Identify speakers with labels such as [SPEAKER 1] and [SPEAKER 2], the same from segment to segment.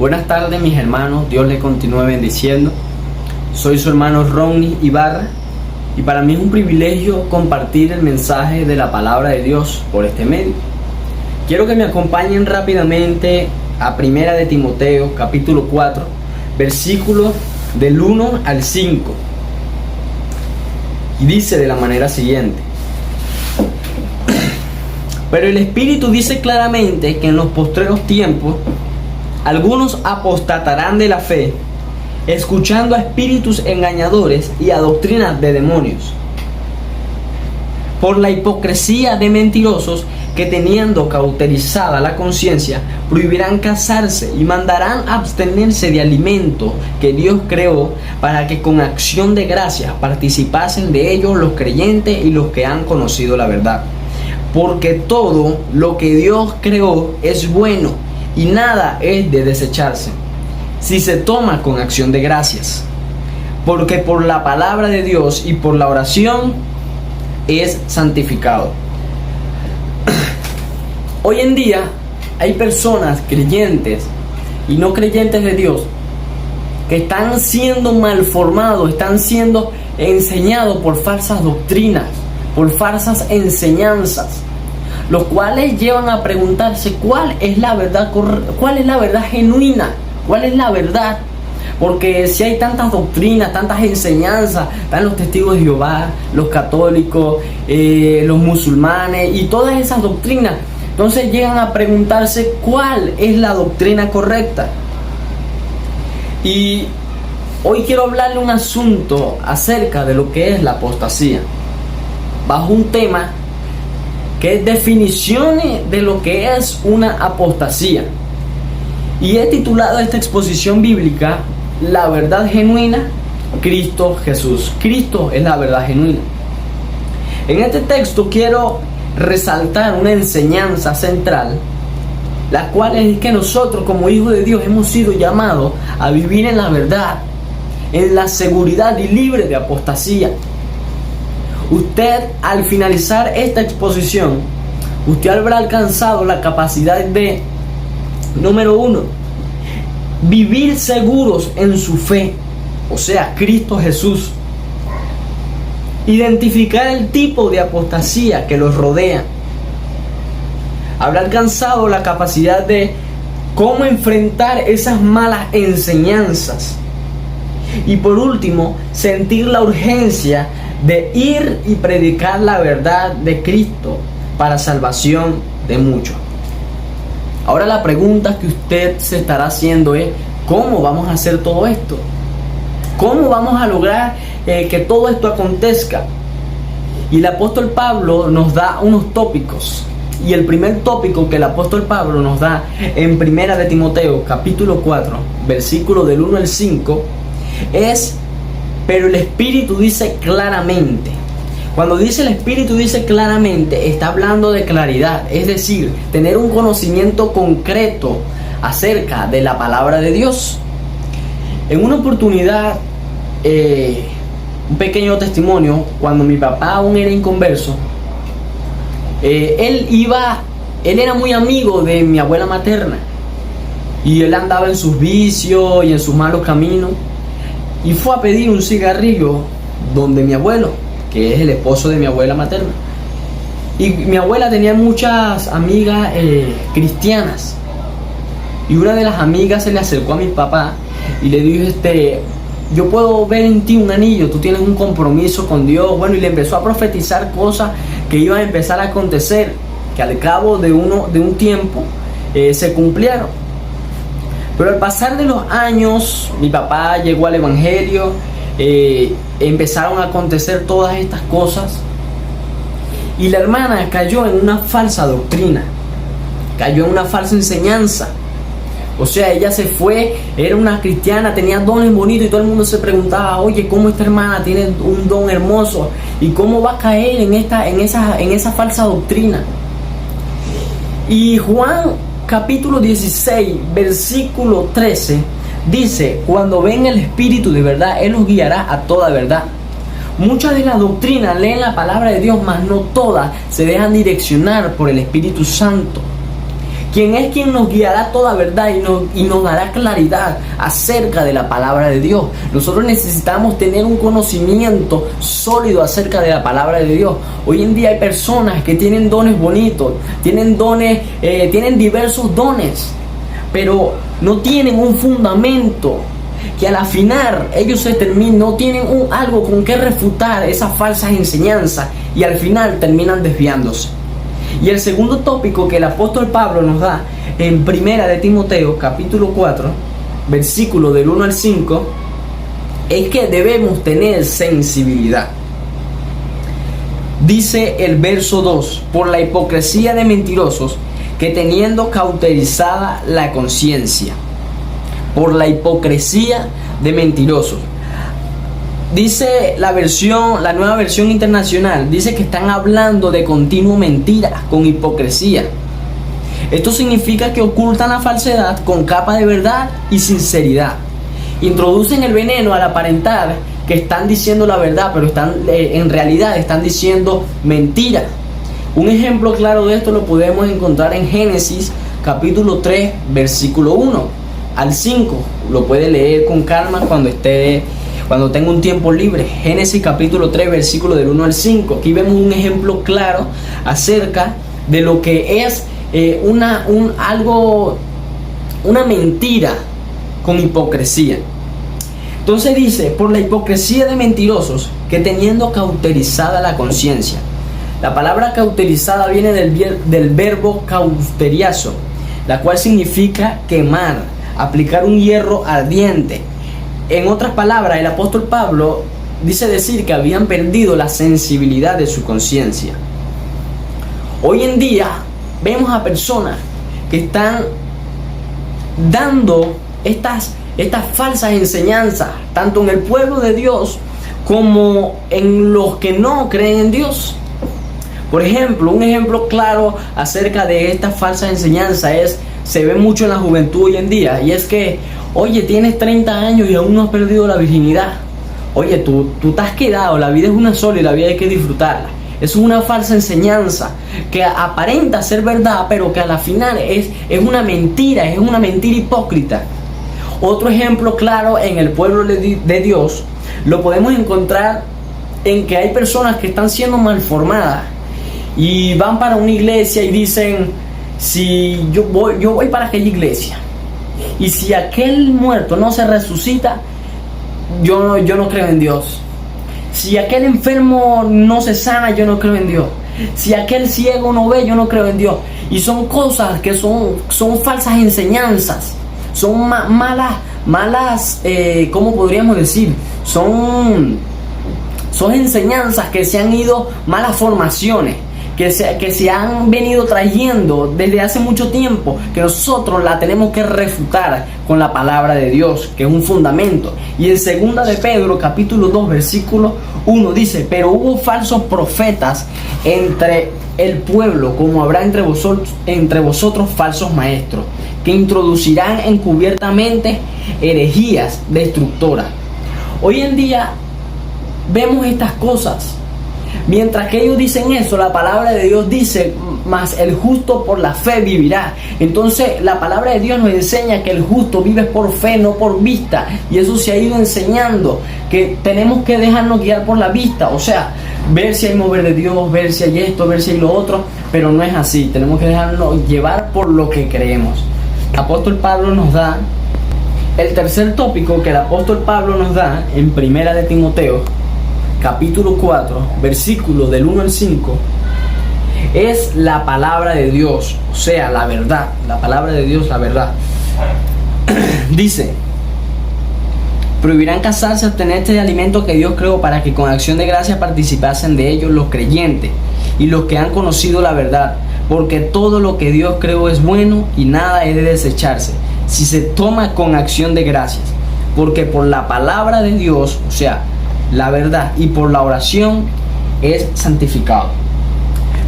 [SPEAKER 1] Buenas tardes mis hermanos, Dios les continúe bendiciendo. Soy su hermano Ronnie Ibarra y para mí es un privilegio compartir el mensaje de la palabra de Dios por este medio. Quiero que me acompañen rápidamente a Primera de Timoteo capítulo 4, versículos del 1 al 5. Y dice de la manera siguiente: Pero el Espíritu dice claramente que en los postreros tiempos algunos apostatarán de la fe, escuchando a espíritus engañadores y a doctrinas de demonios, por la hipocresía de mentirosos que, teniendo cauterizada la conciencia, prohibirán casarse y mandarán abstenerse de alimento que Dios creó, para que con acción de gracia participasen de ellos los creyentes y los que han conocido la verdad. Porque todo lo que Dios creó es bueno, y nada es de desecharse si se toma con acción de gracias, porque por la palabra de Dios y por la oración es santificado. Hoy en día hay personas creyentes y no creyentes de Dios que están siendo malformados, están siendo enseñados por falsas doctrinas, por falsas enseñanzas, los cuales llevan a preguntarse cuál es la verdad genuina, cuál es la verdad. Porque si hay tantas doctrinas, tantas enseñanzas, están los testigos de Jehová, los católicos, los musulmanes y todas esas doctrinas, entonces llegan a preguntarse cuál es la doctrina correcta. Y hoy quiero hablarle un asunto acerca de lo que es la apostasía, bajo un tema que es definiciones de lo que es una apostasía. Y he titulado esta exposición bíblica La verdad genuina, Cristo Jesús. Cristo es la verdad genuina. En este texto quiero resaltar una enseñanza central, la cual es que nosotros como hijos de Dios hemos sido llamados a vivir en la verdad, en la seguridad y libre de apostasía. Usted, al finalizar esta exposición, usted habrá alcanzado la capacidad de, número 1, vivir seguros en su fe, o sea, Cristo Jesús. Identificar el tipo de apostasía que los rodea. Habrá alcanzado la capacidad de cómo enfrentar esas malas enseñanzas. Y por último, sentir la urgencia de ir y predicar la verdad de Cristo para salvación de muchos. Ahora la pregunta que usted se estará haciendo es: ¿cómo vamos a hacer todo esto? ¿Cómo vamos a lograr que todo esto acontezca? Y el apóstol Pablo nos da unos tópicos. Y el primer tópico que el apóstol Pablo nos da en Primera de Timoteo capítulo 4, versículo del 1 al 5, es: pero el Espíritu dice claramente. Cuando dice el Espíritu dice claramente, está hablando de claridad, es decir, tener un conocimiento concreto acerca de la palabra de Dios. En una oportunidad, un pequeño testimonio, cuando mi papá aún era inconverso, él era muy amigo de mi abuela materna, y él andaba en sus vicios y en sus malos caminos, y fue a pedir un cigarrillo donde mi abuelo, que es el esposo de mi abuela materna. Y mi abuela tenía muchas amigas cristianas, y una de las amigas se le acercó a mi papá y le dijo: yo puedo ver en ti un anillo, tú tienes un compromiso con Dios. Bueno, y le empezó a profetizar cosas que iban a empezar a acontecer, que al cabo de un tiempo se cumplieron. Pero al pasar de los años, mi papá llegó al evangelio, empezaron a acontecer todas estas cosas, y la hermana cayó en una falsa doctrina, cayó en una falsa enseñanza. O sea, ella se fue, era una cristiana, tenía dones bonitos, y todo el mundo se preguntaba: oye, ¿cómo esta hermana tiene un don hermoso? ¿Y cómo va a caer en esa falsa doctrina? Y Juan capítulo 16, versículo 13, dice: cuando venga el Espíritu de verdad, Él los guiará a toda verdad. Muchas de las doctrinas leen la palabra de Dios, mas no todas se dejan direccionar por el Espíritu Santo. quien es quien nos guiará toda verdad y nos dará claridad acerca de la palabra de Dios. Nosotros necesitamos tener un conocimiento sólido acerca de la palabra de Dios. Hoy en día hay personas que tienen dones bonitos, tienen diversos dones, pero no tienen un fundamento, que a la final ellos no tienen algo con que refutar esas falsas enseñanzas y al final terminan desviándose. Y el segundo tópico que el apóstol Pablo nos da en Primera de Timoteo, capítulo 4, versículo del 1 al 5, es que debemos tener sensibilidad. Dice el verso 2: por la hipocresía de mentirosos, que teniendo cauterizada la conciencia. Por la hipocresía de mentirosos. Dice la nueva versión internacional, dice que están hablando de continuo mentira, con hipocresía. Esto significa que ocultan la falsedad con capa de verdad y sinceridad. Introducen el veneno al aparentar que están diciendo la verdad, pero en realidad están diciendo mentira. Un ejemplo claro de esto lo podemos encontrar en Génesis capítulo 3, versículo 1 al 5. Lo puede leer con calma cuando tenga un tiempo libre. Génesis capítulo 3, versículo del 1 al 5. Aquí vemos un ejemplo claro acerca de lo que es una mentira con hipocresía. Entonces dice: por la hipocresía de mentirosos, que teniendo cauterizada la conciencia. La palabra cauterizada viene del verbo cauteriazo, la cual significa quemar, aplicar un hierro ardiente. En otras palabras, el apóstol Pablo dice decir que habían perdido la sensibilidad de su conciencia. Hoy en día vemos a personas que están dando estas falsas enseñanzas, tanto en el pueblo de Dios como en los que no creen en Dios. Por ejemplo, un ejemplo claro acerca de esta falsa enseñanza se ve mucho en la juventud hoy en día, y es que, oye, tienes 30 años y aún no has perdido la virginidad. Oye, tú te has quedado, la vida es una sola y la vida hay que disfrutarla. Es una falsa enseñanza que aparenta ser verdad, pero que a la final es una mentira hipócrita. Otro ejemplo claro en el pueblo de Dios lo podemos encontrar en que hay personas que están siendo malformadas y van para una iglesia y dicen: si yo voy para aquella iglesia, y si aquel muerto no se resucita, yo no creo en Dios. Si aquel enfermo no se sana, yo no creo en Dios. Si aquel ciego no ve, yo no creo en Dios. Y son cosas que son falsas enseñanzas. Son malas, ¿cómo podríamos decir? Son enseñanzas que se han ido, malas formaciones que se han venido trayendo desde hace mucho tiempo, que nosotros la tenemos que refutar con la palabra de Dios, que es un fundamento. Y en 2 de Pedro capítulo 2 versículo 1 dice: pero hubo falsos profetas entre el pueblo, como habrá entre vosotros falsos maestros, que introducirán encubiertamente herejías destructoras. Hoy en día vemos estas cosas. Mientras que ellos dicen eso, la palabra de Dios dice: mas el justo por la fe vivirá. Entonces la palabra de Dios nos enseña que el justo vive por fe, no por vista. Y eso se ha ido enseñando, que tenemos que dejarnos guiar por la vista. O sea, ver si hay mover de Dios, ver si hay esto, ver si hay lo otro. Pero no es así, tenemos que dejarnos llevar por lo que creemos. El apóstol Pablo nos da el tercer tópico que el apóstol Pablo nos da en Primera de Timoteo capítulo 4, versículo del 1 al 5, es la palabra de Dios, o sea, la verdad, la palabra de Dios, la verdad. Dice: prohibirán casarse, abstenerse de alimento que Dios creó, para que con acción de gracia participasen de ellos los creyentes y los que han conocido la verdad, porque todo lo que Dios creó es bueno y nada es de desecharse si se toma con acción de gracias, porque por la palabra de Dios, o sea, la verdad, y por la oración es santificado.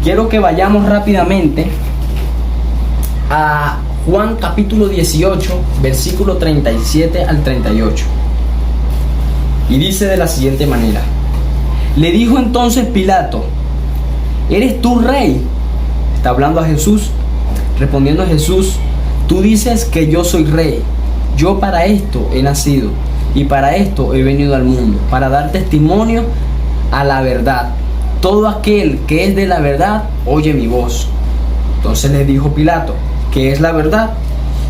[SPEAKER 1] Quiero que vayamos rápidamente a Juan capítulo 18, versículo 37 al 38. Y dice de la siguiente manera: le dijo entonces Pilato: ¿eres tú rey? Está hablando a Jesús. Respondiendo Jesús: tú dices que yo soy rey. Yo para esto he nacido y para esto he venido al mundo, para dar testimonio a la verdad. Todo aquel que es de la verdad oye mi voz. Entonces le dijo Pilato: ¿qué es la verdad?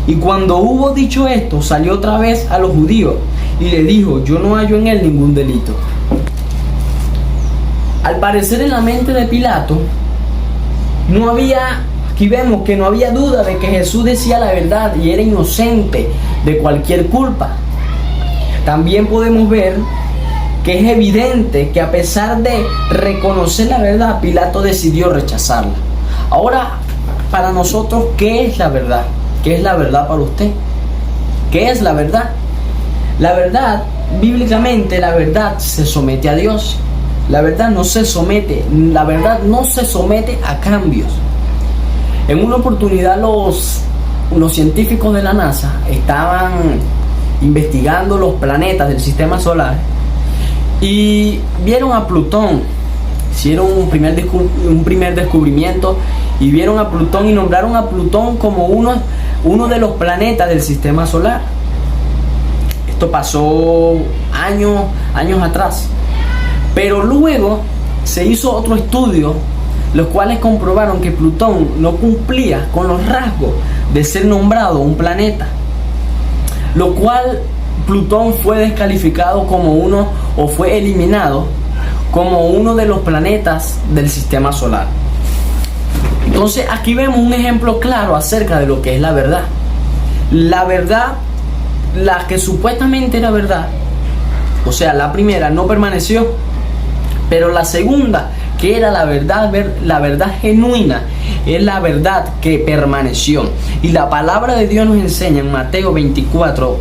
[SPEAKER 1] Y cuando hubo dicho esto, salió otra vez a los judíos y le dijo: yo no hallo en él ningún delito. Al parecer, en la mente de Pilato no había, aquí vemos que no había duda de que Jesús decía la verdad y era inocente de cualquier culpa. También podemos ver que es evidente que a pesar de reconocer la verdad, Pilato decidió rechazarla. Ahora, para nosotros, ¿qué es la verdad? ¿Qué es la verdad para usted? ¿Qué es la verdad? La verdad, bíblicamente, la verdad se somete a Dios. La verdad no se somete a cambios. En una oportunidad los científicos de la NASA estaban investigando los planetas del sistema solar y vieron a Plutón. Hicieron un primer descubrimiento y vieron a Plutón y nombraron a Plutón como uno de los planetas del sistema solar. Esto pasó años atrás. Pero luego se hizo otro estudio, los cuales comprobaron que Plutón no cumplía con los rasgos de ser nombrado un planeta, lo cual Plutón fue descalificado fue eliminado como uno de los planetas del sistema solar. Entonces aquí vemos un ejemplo claro acerca de lo que es la verdad. La verdad, la que supuestamente era verdad, o sea, la primera no permaneció, pero la segunda, que era la verdad genuina, es la verdad que permaneció. Y la palabra de Dios nos enseña en Mateo 24,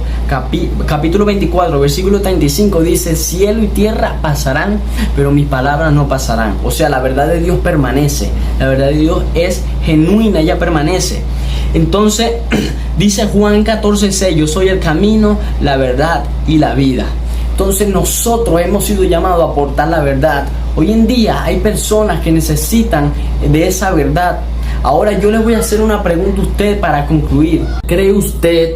[SPEAKER 1] capítulo 24, versículo 35, dice: cielo y tierra pasarán, pero mis palabras no pasarán. O sea, la verdad de Dios permanece, la verdad de Dios es genuina, ella permanece. Entonces, dice Juan 14:6, yo soy el camino, la verdad y la vida. Entonces nosotros hemos sido llamados a aportar la verdad. Hoy en día hay personas que necesitan de esa verdad. Ahora yo les voy a hacer una pregunta a usted para concluir. ¿Cree usted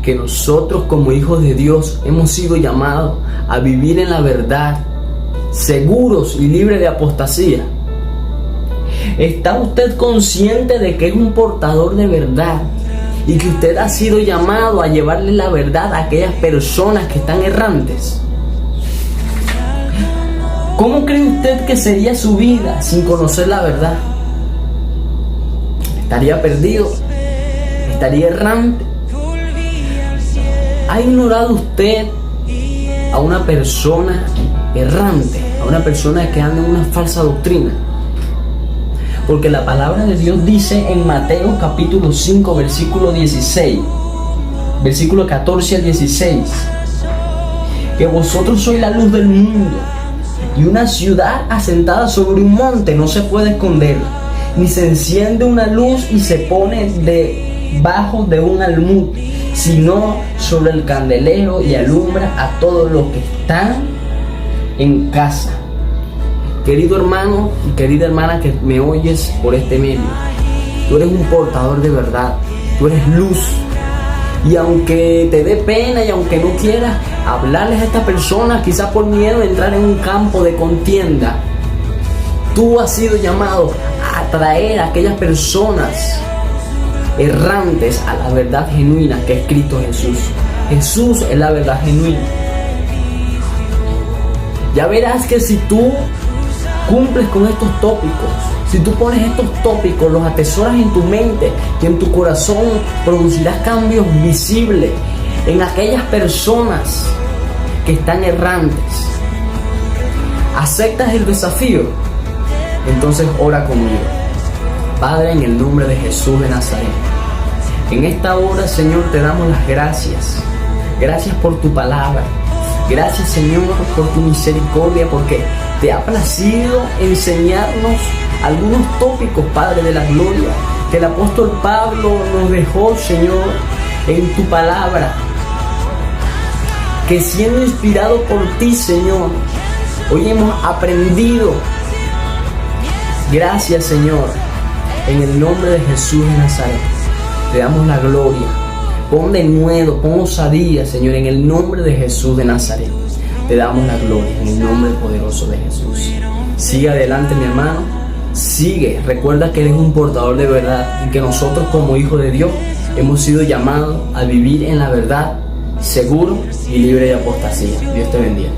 [SPEAKER 1] que nosotros como hijos de Dios hemos sido llamados a vivir en la verdad, seguros y libres de apostasía? ¿Está usted consciente de que es un portador de verdad y que usted ha sido llamado a llevarle la verdad a aquellas personas que están errantes? ¿Cómo cree usted que sería su vida sin conocer la verdad? ¿Estaría perdido? ¿Estaría errante? ¿Ha ignorado usted a una persona errante, a una persona que anda en una falsa doctrina? Porque la palabra de Dios dice en Mateo capítulo 5, versículo 16, versículo 14 al 16, que vosotros sois la luz del mundo, y una ciudad asentada sobre un monte no se puede esconder, ni se enciende una luz y se pone debajo de un almud, sino sobre el candelero y alumbra a todos los que están en casa. Querido hermano y querida hermana que me oyes por este medio, tú eres un portador de verdad, tú eres luz. Y aunque te dé pena y aunque no quieras hablarles a esta persona, quizás por miedo de entrar en un campo de contienda, tú has sido llamado a traer a aquellas personas errantes a la verdad genuina que es Cristo Jesús. Jesús es la verdad genuina. Ya verás que si tú cumples con estos tópicos, si tú pones estos tópicos, los atesoras en tu mente y en tu corazón, producirás cambios visibles en aquellas personas que están errantes. ¿Aceptas el desafío? Entonces ora conmigo. Padre, en el nombre de Jesús de Nazaret, en esta hora, Señor, te damos las gracias. Gracias por tu palabra. Gracias, Señor, por tu misericordia, porque te ha placido enseñarnos algunos tópicos, Padre de la gloria, que el apóstol Pablo nos dejó, Señor, en tu palabra. Que siendo inspirado por ti, Señor, hoy hemos aprendido. Gracias, Señor. En el nombre de Jesús de Nazaret, te damos la gloria. Pon de nuevo, pon osadía, Señor, en el nombre de Jesús de Nazaret. Te damos la gloria, en el nombre poderoso de Jesús. Sigue adelante, mi hermano. Sigue. Recuerda que eres un portador de verdad y que nosotros como hijos de Dios hemos sido llamados a vivir en la verdad, seguro y libre de apostasía. Dios te bendiga.